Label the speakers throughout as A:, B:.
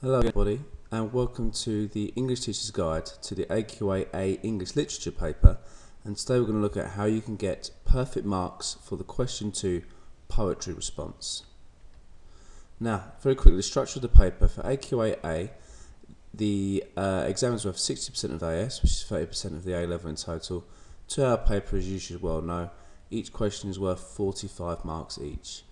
A: Hello everybody and welcome to the English Teacher's Guide to the AQA A English Literature paper, and today we're going to look at how you can get perfect marks for the question 2 poetry response. Now, very quickly, the structure of the paper for AQA A, the exam is worth 60% of AS, which is 30% of the A level in total. 2 hour paper, as you should well know, each question is worth 45 marks each.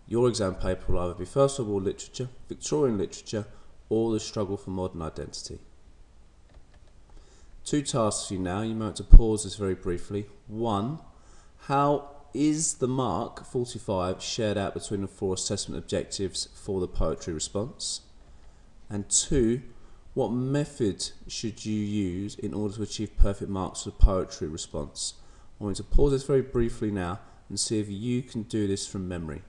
A: Your exam paper will either be First World War literature, Victorian literature, or the struggle for modern identity. 2 tasks for you now. You might want to pause this very briefly. 1. How is the mark 45 shared out between the 4 assessment objectives for the poetry response? And 2. What method should you use in order to achieve perfect marks for the poetry response? I want to pause this very briefly now and see if you can do this from memory.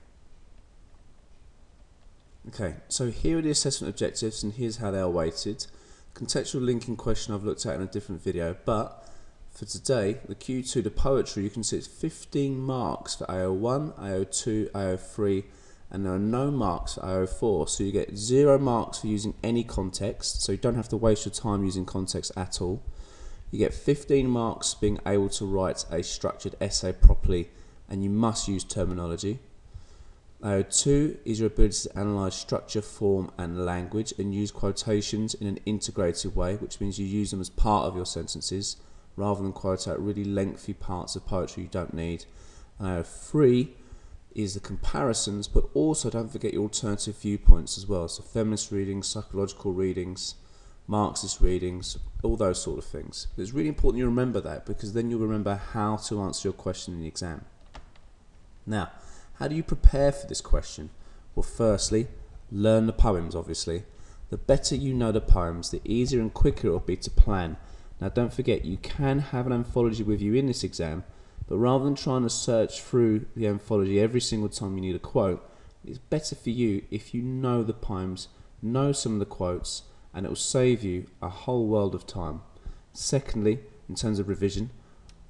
A: Okay, so here are the assessment objectives and here's how they are weighted. Contextual linking question I've looked at in a different video, but for today, the Q2, the poetry, you can see it's 15 marks for AO1, AO2, AO3, and there are no marks for AO4, so you get 0 marks for using any context, so you don't have to waste your time using context at all. You get 15 marks being able to write a structured essay properly, and you must use terminology. AO2 is your ability to analyse structure, form and language and use quotations in an integrated way, which means you use them as part of your sentences rather than quote out really lengthy parts of poetry you don't need. And AO3 is the comparisons, but also don't forget your alternative viewpoints as well, so feminist readings, psychological readings, Marxist readings, all those sort of things. It's really important you remember that, because then you'll remember how to answer your question in the exam. Now, how do you prepare for this question? Well, firstly, learn the poems, obviously. The better you know the poems, the easier and quicker it will be to plan. Now, don't forget, you can have an anthology with you in this exam, but rather than trying to search through the anthology every single time you need a quote, it's better for you if you know the poems, know some of the quotes, and it will save you a whole world of time. Secondly, in terms of revision,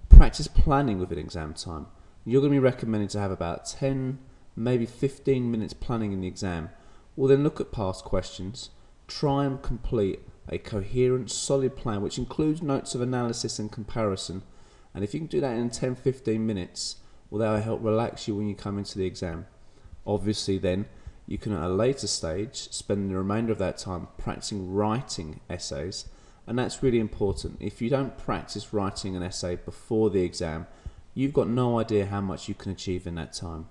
A: practice planning within exam time. You're going to be recommended to have about 10, maybe 15 minutes planning in the exam. We'll then look at past questions, try and complete a coherent, solid plan which includes notes of analysis and comparison. And if you can do that in 10-15 minutes, well, that will help relax you when you come into the exam. Obviously then, you can at a later stage spend the remainder of that time practicing writing essays, and that's really important. If you don't practice writing an essay before the exam, you've got no idea how much you can achieve in that time.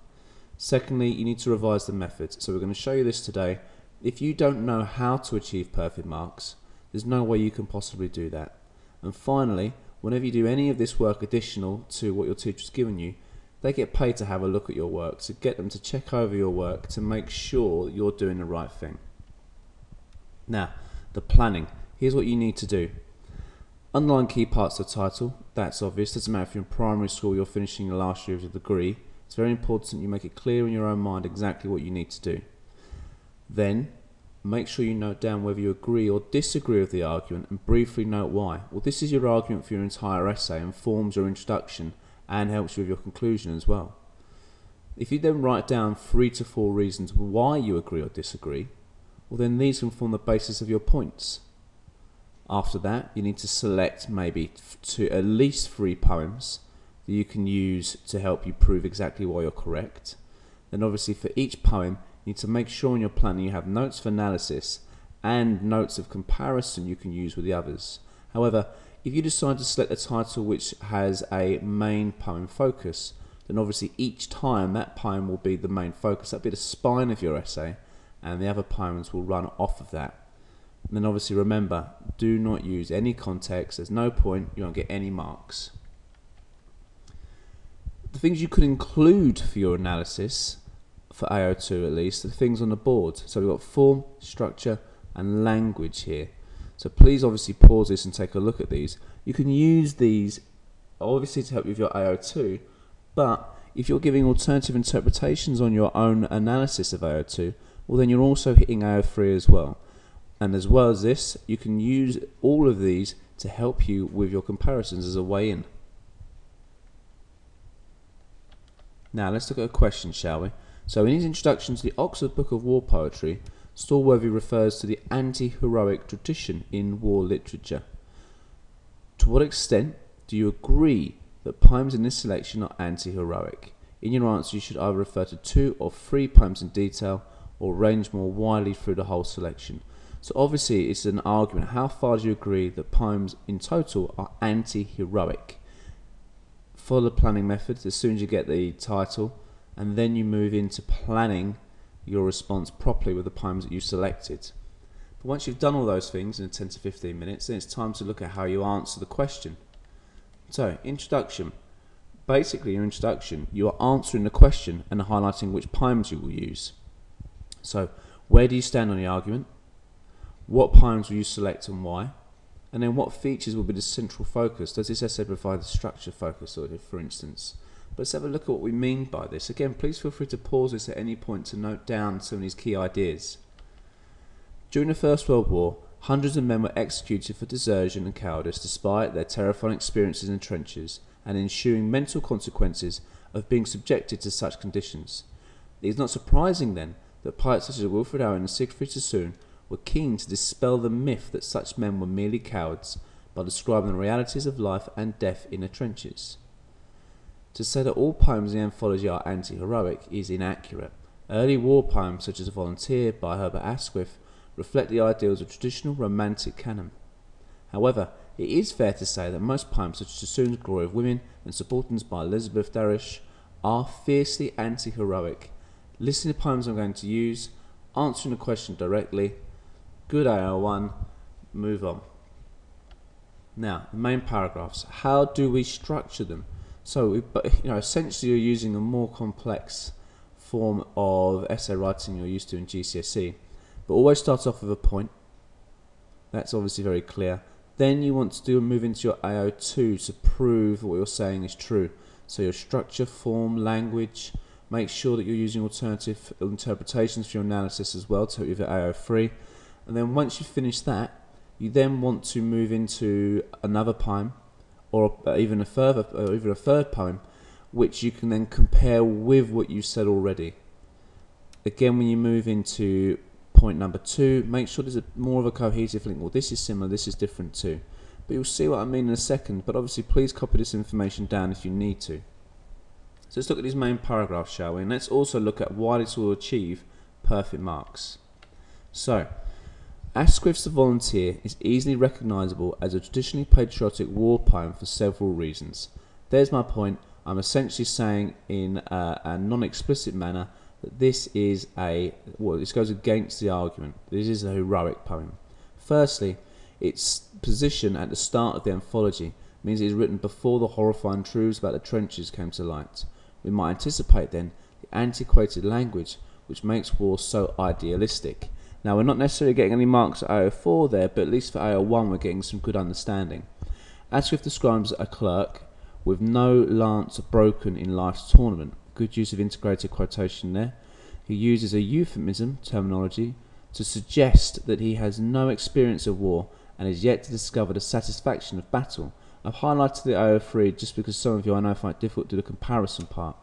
A: Secondly, you need to revise the method. So we're going to show you this today. If you don't know how to achieve perfect marks, there's no way you can possibly do that. And finally, whenever you do any of this work additional to what your teacher's given you, they get paid to have a look at your work, to get them to check over your work to make sure you're doing the right thing. Now, the planning. Here's what you need to do. Underline key parts of the title. That's obvious. Doesn't matter if you're in primary school, you're finishing your last year of your degree. It's very important you make it clear in your own mind exactly what you need to do. Then, make sure you note down whether you agree or disagree with the argument and briefly note why. Well, this is your argument for your entire essay and forms your introduction and helps you with your conclusion as well. If you then write down 3 to 4 reasons why you agree or disagree, well then these can form the basis of your points. After that, you need to select maybe at least 3 poems that you can use to help you prove exactly why you're correct. Then obviously for each poem, you need to make sure in your planning you have notes of analysis and notes of comparison you can use with the others. However, if you decide to select a title which has a main poem focus, then obviously each time that poem will be the main focus. That'll be the spine of your essay, and the other poems will run off of that. And then obviously remember, do not use any context. There's no point, you won't get any marks. The things you could include for your analysis, for AO2 at least, are the things on the board. So we've got form, structure and language here. So please obviously pause this and take a look at these. You can use these obviously to help you with your AO2, but if you're giving alternative interpretations on your own analysis of AO2, well then you're also hitting AO3 as well. And as well as this, you can use all of these to help you with your comparisons as a way in. Now let's look at a question, shall we? So in his introduction to the Oxford Book of War Poetry, Stallworthy refers to the anti-heroic tradition in war literature. To what extent do you agree that poems in this selection are anti-heroic? In your answer, you should either refer to 2 or 3 poems in detail or range more widely through the whole selection. So obviously it's an argument. How far do you agree that poems in total are anti-heroic? Follow the planning method as soon as you get the title, and then you move into planning your response properly with the poems that you selected. But once you've done all those things in 10 to 15 minutes, then it's time to look at how you answer the question. So, introduction. Basically, your introduction, you are answering the question and highlighting which poems you will use. So, where do you stand on the argument? What poems will you select and why? And then what features will be the central focus? Does this essay provide the structure focus, or for instance? But let's have a look at what we mean by this. Again, please feel free to pause this at any point to note down some of these key ideas. During the First World War, hundreds of men were executed for desertion and cowardice despite their terrifying experiences in the trenches and ensuing mental consequences of being subjected to such conditions. It is not surprising then that poets such as Wilfred Owen and Siegfried Sassoon were keen to dispel the myth that such men were merely cowards by describing the realities of life and death in the trenches. To say that all poems in the anthology are anti-heroic is inaccurate. Early war poems such as Volunteer by Herbert Asquith reflect the ideals of traditional romantic canon. However, it is fair to say that most poems such as Sassoon's Glory of Women and Subalterns by Elizabeth Darish are fiercely anti-heroic. Listen to the poems I'm going to use, answering the question directly. Good AO1, move on. Now, the main paragraphs. How do we structure them? So, essentially you're using a more complex form of essay writing you're used to in GCSE. But always start off with a point. That's obviously very clear. Then you want to move into your AO2 to prove what you're saying is true. So your structure, form, language. Make sure that you're using alternative interpretations for your analysis as well, to either AO3. And then once you finish that, you then want to move into another poem, or even a third poem, which you can then compare with what you said already. Again, when you move into point number 2, make sure there's more of a cohesive link. Well, this is similar, this is different too. But you'll see what I mean in a second, but obviously please copy this information down if you need to. So let's look at these main paragraphs, shall we? And let's also look at why this will achieve perfect marks. So, Asquith's The Volunteer is easily recognisable as a traditionally patriotic war poem for several reasons. There's my point. I'm essentially saying in a non-explicit manner that this is this goes against the argument. This is a heroic poem. Firstly, its position at the start of the anthology means it is written before the horrifying truths about the trenches came to light. We might anticipate then the antiquated language which makes war so idealistic. Now, we're not necessarily getting any marks at AO4 there, but at least for AO1 we're getting some good understanding. Asquith describes a clerk with no lance broken in life's tournament. Good use of integrated quotation there. He uses a euphemism terminology to suggest that he has no experience of war and is yet to discover the satisfaction of battle. I've highlighted the AO3 just because some of you I know find it difficult to do the comparison part.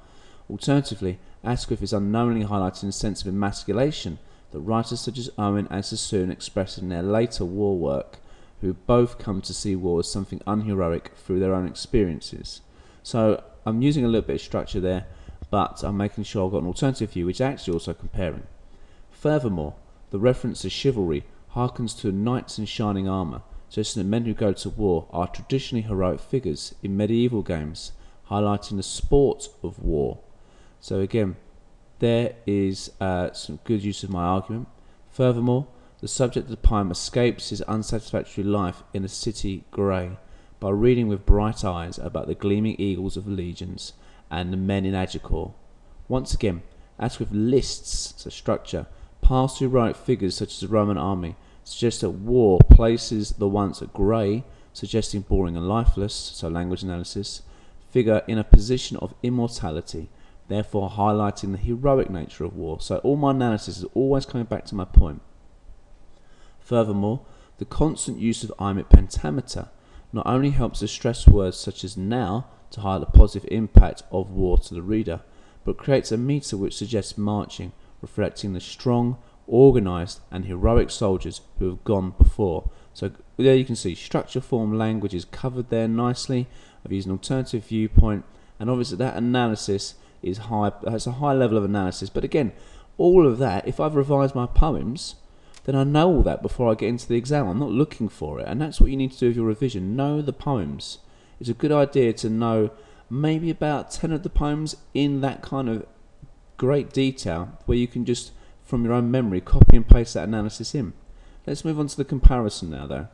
A: Alternatively, Asquith is unknowingly highlighting a sense of emasculation that writers such as Owen and Sassoon express in their later war work, who both come to see war as something unheroic through their own experiences. So I'm using a little bit of structure there, but I'm making sure I've got an alternative view, which is actually also comparing. Furthermore, the reference to chivalry harkens to knights in shining armour, suggesting that men who go to war are traditionally heroic figures in medieval games, highlighting the sport of war. So again, there is some good use of my argument. Furthermore, the subject of the poem escapes his unsatisfactory life in a city grey by reading with bright eyes about the gleaming eagles of legions and the men in Agincourt. Once again, Asquith lists the structure, past heroic figures such as the Roman army, suggests that war places the once grey, suggesting boring and lifeless, so language analysis, figure in a position of immortality, therefore highlighting the heroic nature of war. So all my analysis is always coming back to my point. Furthermore, the constant use of iambic pentameter not only helps to stress words such as now to highlight the positive impact of war to the reader, but creates a meter which suggests marching, reflecting the strong, organised and heroic soldiers who have gone before. So there you can see structure, form, language is covered there nicely. I've used an alternative viewpoint, and obviously that analysis is high. It's a high level of analysis, but again, all of that, if I've revised my poems, then I know all that before I get into the exam. I'm not looking for it, and that's what you need to do with your revision. Know the poems. It's a good idea to know maybe about 10 of the poems in that kind of great detail, where you can just, from your own memory, copy and paste that analysis in. Let's move on to the comparison now, though.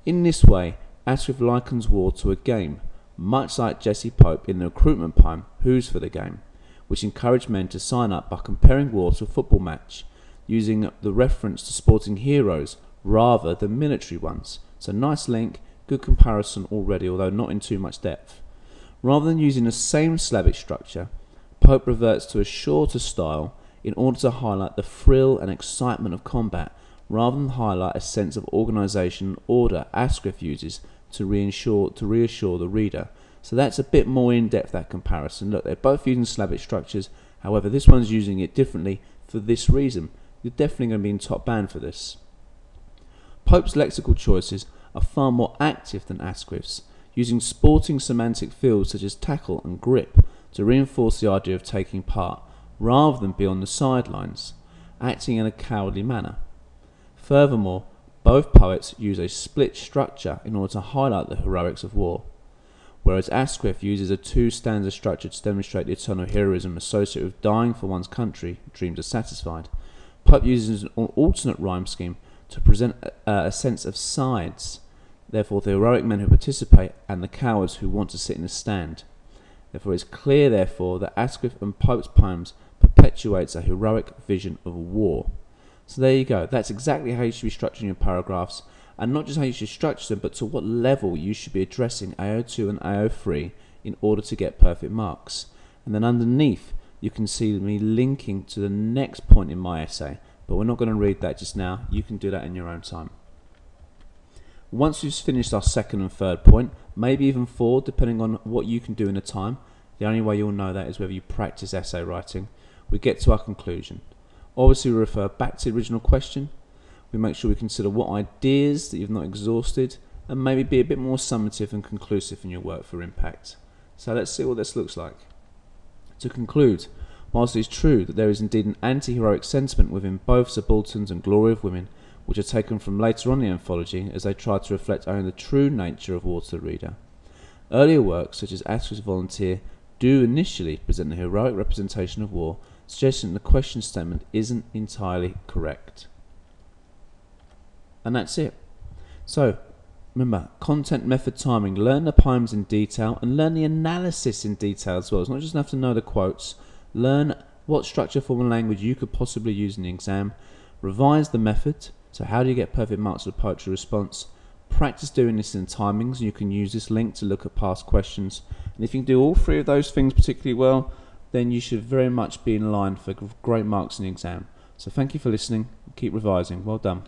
A: In this way, Asquith likens war to a game, much like Jesse Pope in the recruitment poem Who's for the Game, which encouraged men to sign up by comparing war to a football match, using the reference to sporting heroes rather than military ones. So nice link, good comparison already, although not in too much depth. Rather than using the same syllabic structure, Pope reverts to a shorter style in order to highlight the thrill and excitement of combat, rather than highlight a sense of organisation and order Asquith uses to reassure the reader. So that's a bit more in-depth, that comparison. Look, they're both using syllabic structures, however this one's using it differently for this reason. You're definitely going to be in top band for this. Pope's lexical choices are far more active than Asquith's, using sporting semantic fields such as tackle and grip to reinforce the idea of taking part, rather than be on the sidelines, acting in a cowardly manner. Furthermore, both poets use a split structure in order to highlight the heroics of war, whereas Asquith uses a two-stanza structure to demonstrate the eternal heroism associated with dying for one's country, dreams are satisfied. Pope uses an alternate rhyme scheme to present a sense of sides, therefore the heroic men who participate and the cowards who want to sit in the stand. Therefore it's clear, therefore, that Asquith and Pope's poems perpetuates a heroic vision of war. So there you go. That's exactly how you should be structuring your paragraphs, and not just how you should structure them, but to what level you should be addressing AO2 and AO3 in order to get perfect marks. And then underneath you can see me linking to the next point in my essay, but we're not going to read that just now. You can do that in your own time. Once we've finished our second and third point, maybe even four, depending on what you can do in a time, the only way you'll know that is whether you practice essay writing, we get to our conclusion. Obviously we refer back to the original question, we make sure we consider what ideas that you've not exhausted, and maybe be a bit more summative and conclusive in your work for impact. So let's see what this looks like. To conclude, whilst it is true that there is indeed an anti-heroic sentiment within both Subalterns and Glory of Women, which are taken from later on in the anthology as they try to reflect only the true nature of war to the reader, earlier works such as Asquith's Volunteer do initially present a heroic representation of war, suggesting that the question statement isn't entirely correct. And that's it. So remember, content, method, timing. Learn the poems in detail and learn the analysis in detail as well. It's not just enough to know the quotes. Learn what structure, form and language you could possibly use in the exam. Revise the method. So how do you get perfect marks with poetry response? Practice doing this in timings. You can use this link to look at past questions. And if you can do all three of those things particularly well, then you should very much be in line for great marks in the exam. So thank you for listening. Keep revising. Well done.